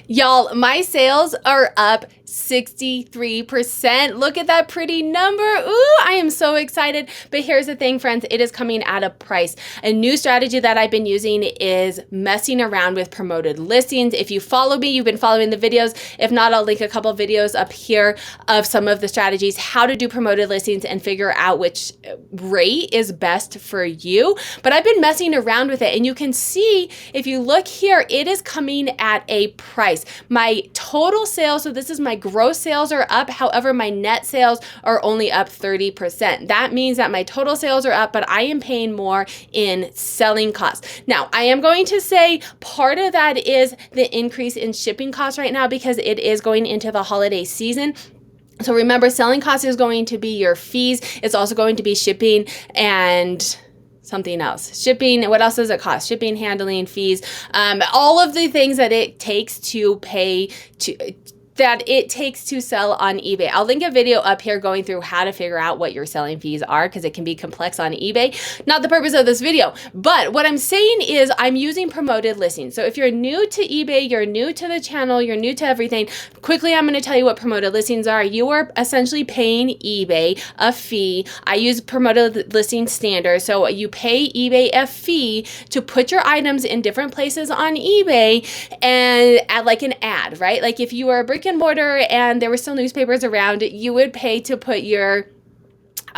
Y'all, my sales are up 63%. Look at that pretty number. Ooh, I am so excited. But here's the thing, friends, it is coming at a price. A new strategy that I've been using is messing around with promoted listings. If you follow me, you've been following the videos. If not, I'll link a couple of videos up here of some of the strategies, how to do promoted listings and figure out which rate is best for you. But I've been messing around with it, and you can see, if you look here, it is coming at a price. My total sales, so this is my gross sales, are up. However, my net sales are only up 30%. That means that my total sales are up, but I am paying more in selling costs. Now, I am going to say part of that is the increase in shipping costs right now because it is going into the holiday season. So remember, selling costs is going to be your fees. It's also going to be shipping and something else. Shipping, what else does it cost? Shipping, handling, fees, all of the things that it takes to pay to sell on eBay. I'll link a video up here going through how to figure out what your selling fees are because it can be complex on eBay. Not the purpose of this video, but what I'm saying is I'm using promoted listings. So if you're new to eBay, you're new to the channel, you're new to everything, quickly I'm going to tell you what promoted listings are. You are essentially paying eBay a fee. I use promoted listing standard. So you pay eBay a fee to put your items in different places on eBay and add like an ad, right? Like if you are a brick and mortar and there were still newspapers around, you would pay to put your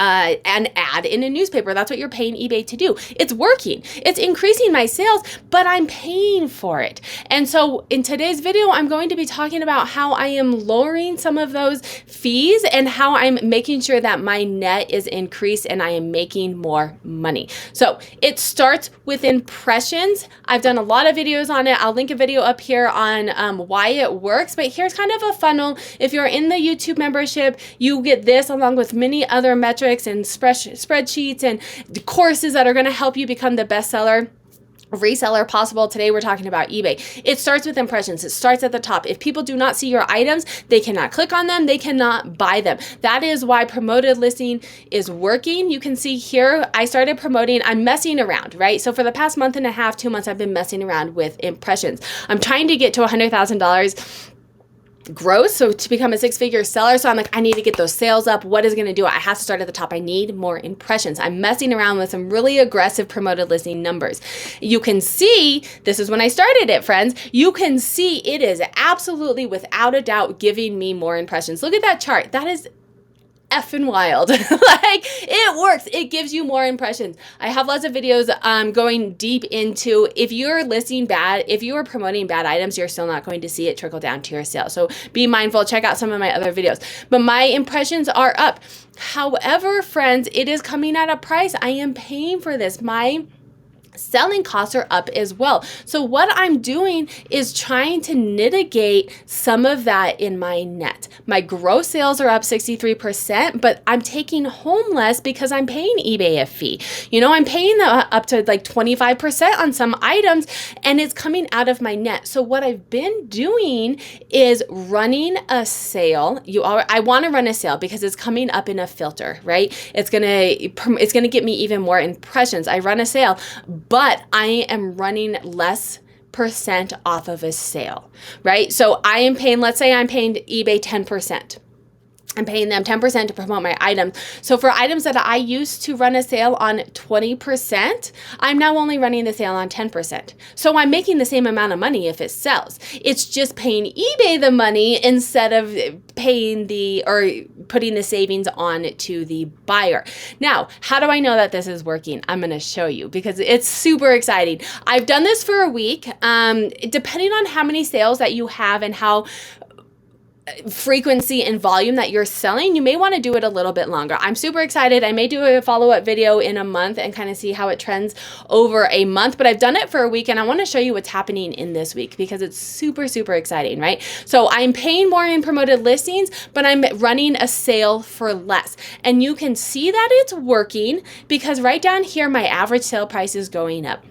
an ad in a newspaper. That's what you're paying eBay to do. It's working. It's increasing my sales, but I'm paying for it. And so in today's video, I'm going to be talking about how I am lowering some of those fees and how I'm making sure that my net is increased and I am making more money. So it starts with impressions. I've done a lot of videos on it. I'll link a video up here on why it works, but here's kind of a funnel. If you're in the YouTube membership, you get this along with many other metrics and spreadsheets and courses that are going to help you become the best reseller possible. Today we're talking about eBay. It starts with impressions. It starts at the top. If people do not see your items, they cannot click on them. They cannot buy them. That is why promoted listing is working. You can see here, I started promoting, I'm messing around, right? So for the past month and a half, 2 months, I've been messing around with impressions. I'm trying to get to $100,000 gross, so to become a six-figure seller. So I'm like, I need to get those sales up. What is going to do it? I have to start at the top. I need more impressions. I'm messing around with some really aggressive promoted listing numbers. You can see, this is when I started it, friends. You can see it is absolutely, without a doubt, giving me more impressions. Look at that chart. That is effing wild. Like, it works. It gives you more impressions. I have lots of videos going deep into, if you're listing bad, if you are promoting bad items, you're still not going to see it trickle down to your sale. So be mindful. Check out some of my other videos. But my impressions are up. However, friends, it is coming at a price. I am paying for this. My selling costs are up as well. So what I'm doing is trying to mitigate some of that in my net. My gross sales are up 63%, but I'm taking home less because I'm paying eBay a fee. You know, I'm paying up to like 25% on some items, and it's coming out of my net. So what I've been doing is running a sale. I want to run a sale because it's coming up in a filter, right? It's gonna get me even more impressions. I run a sale, but I am running less percent off of a sale, right? So I am paying, let's say I'm paying eBay 10%. I'm paying them 10% to promote my items. So for items that I used to run a sale on 20%, I'm now only running the sale on 10%. So I'm making the same amount of money if it sells. It's just paying eBay the money instead of paying putting the savings on to the buyer. Now, how do I know that this is working? I'm going to show you because it's super exciting. I've done this for a week. Depending on how many sales that you have and how frequency and volume that you're selling, you may want to do it a little bit longer. I'm super excited. I may do a follow-up video in a month and kind of see how it trends over a month, but I've done it for a week and I want to show you what's happening in this week because it's super, super exciting, right? So I'm paying more in promoted listings, but I'm running a sale for less. And you can see that it's working because right down here, my average sale price is going up.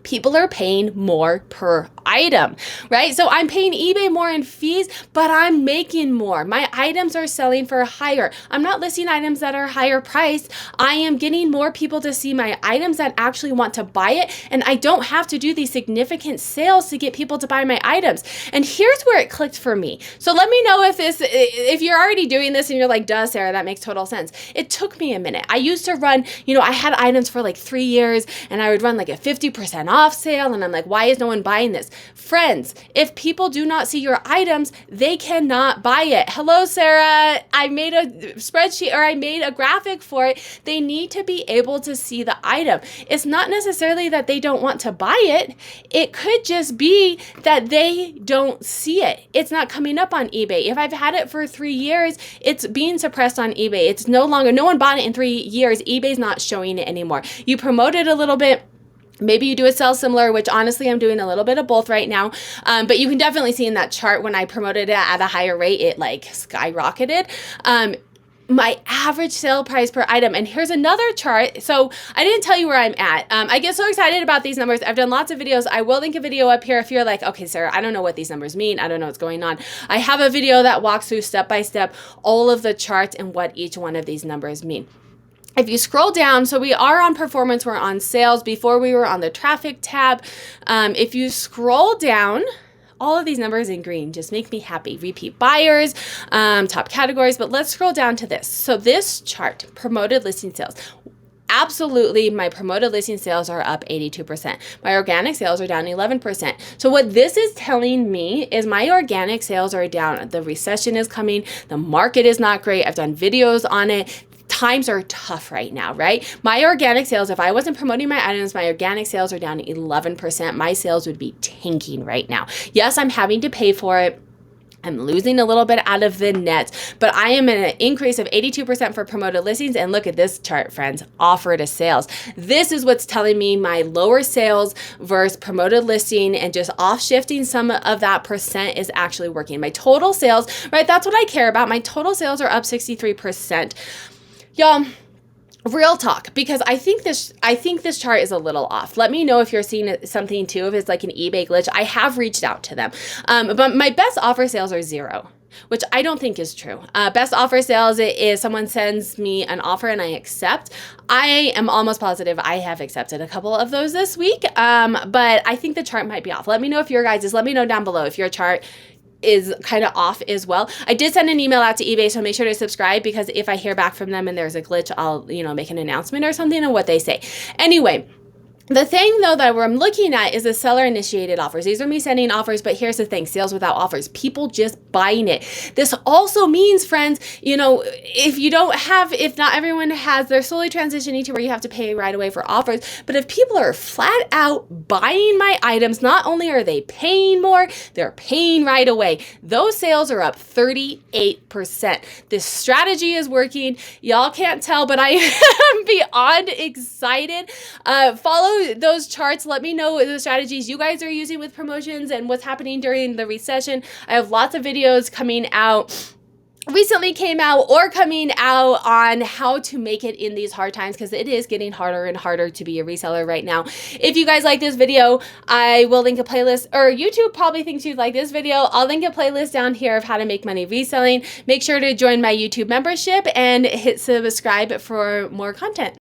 People are paying more per item, right? So I'm paying eBay more in fees, but I'm making more. My items are selling for higher. I'm not listing items that are higher priced. I am getting more people to see my items that actually want to buy it. And I don't have to do these significant sales to get people to buy my items. And here's where it clicked for me. So let me know if you're already doing this and you're like, duh, Sarah, that makes total sense. It took me a minute. I used to run, I had items for like 3 years and I would run like a 50% off sale. And I'm like, why is no one buying this? Friends, if people do not see your items, they cannot buy it. Hello, Sarah. I made a spreadsheet or I made a graphic for it. They need to be able to see the item. It's not necessarily that they don't want to buy it. It could just be that they don't see it. It's not coming up on eBay. If I've had it for 3 years, it's being suppressed on eBay. It's no one bought it in 3 years. eBay's not showing it anymore. You promote it a little bit. Maybe you do a sell similar, which honestly, I'm doing a little bit of both right now. But you can definitely see in that chart when I promoted it at a higher rate, it like skyrocketed. My average sale price per item. And here's another chart. So I didn't tell you where I'm at. I get so excited about these numbers. I've done lots of videos. I will link a video up here if you're like, okay, Sarah, I don't know what these numbers mean. I don't know what's going on. I have a video that walks through step by step all of the charts and what each one of these numbers mean. If you scroll down, so we are on performance, we're on sales. Before we were on the traffic tab. If you scroll down, all of these numbers in green just make me happy. Repeat buyers, top categories, but let's scroll down to this. So this chart, promoted listing sales. Absolutely, my promoted listing sales are up 82%. My organic sales are down 11%. So what this is telling me is my organic sales are down. The recession is coming. The market is not great. I've done videos on it. Times are tough right now, right? My organic sales, if I wasn't promoting my items, my organic sales are down 11%. My sales would be tanking right now. Yes, I'm having to pay for it. I'm losing a little bit out of the net, but I am in an increase of 82% for promoted listings. And look at this chart, friends, offer to sales. This is what's telling me my lower sales versus promoted listing and just off shifting some of that percent is actually working. My total sales, right? That's what I care about. My total sales are up 63%. Y'all, real talk, because I think this chart is a little off. Let me know if you're seeing something too, if it's like an eBay glitch. I have reached out to them. But my best offer sales are 0, which I don't think is true. Best offer sales is someone sends me an offer and I accept. I am almost positive I have accepted a couple of those this week. But I think the chart might be off. Let me know if your guys' let me know down below if your chart is kind of off as well. I did send an email out to eBay, so make sure to subscribe because if I hear back from them and there's a glitch, I'll, make an announcement or something on what they say. Anyway, the thing though that I'm looking at is the seller initiated offers. These are me sending offers, but here's the thing, sales without offers, people just buying it. This also means, friends, if not everyone has, they're slowly transitioning to where you have to pay right away for offers. But if people are flat out buying my items, not only are they paying more, they're paying right away. Those sales are up 38%. This strategy is working. Y'all can't tell, but I am beyond excited. Follow those charts. Let me know the strategies you guys are using with promotions and what's happening during the recession. I have lots of videos coming out. Recently came out or coming out on how to make it in these hard times because it is getting harder and harder to be a reseller right now. If you guys like this video, I will link a playlist, or YouTube probably thinks you'd like this video. I'll link a playlist down here of how to make money reselling. Make sure to join my YouTube membership and hit subscribe for more content.